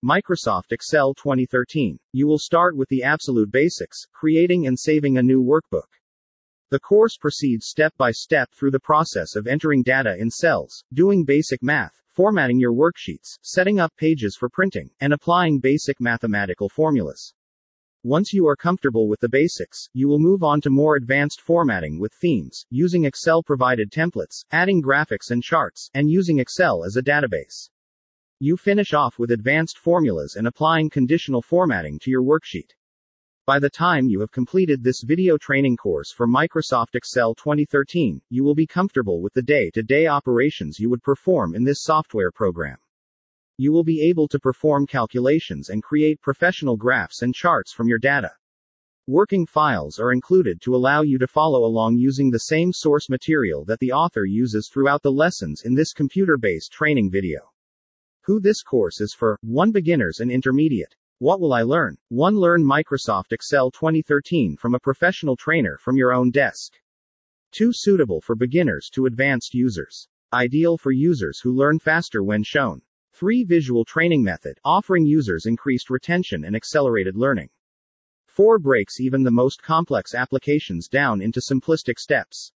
Microsoft Excel 2013. You will start with the absolute basics, creating and saving a new workbook. The course proceeds step by step through the process of entering data in cells, doing basic math, formatting your worksheets, setting up pages for printing, and applying basic mathematical formulas. Once you are comfortable with the basics, you will move on to more advanced formatting with themes, using Excel-provided templates, adding graphics and charts, and using Excel as a database. You finish off with advanced formulas and applying conditional formatting to your worksheet. By the time you have completed this video training course for Microsoft Excel 2013, you will be comfortable with the day-to-day operations you would perform in this software program. You will be able to perform calculations and create professional graphs and charts from your data. Working files are included to allow you to follow along using the same source material that the author uses throughout the lessons in this computer-based training video. Who this course is for: 1. Beginners and intermediate. What will I learn? 1. Learn Microsoft Excel 2013 from a professional trainer from your own desk. 2. Suitable for beginners to advanced users. Ideal for users who learn faster when shown. 3. Visual training method, offering users increased retention and accelerated learning. 4. Breaks even the most complex applications down into simplistic steps.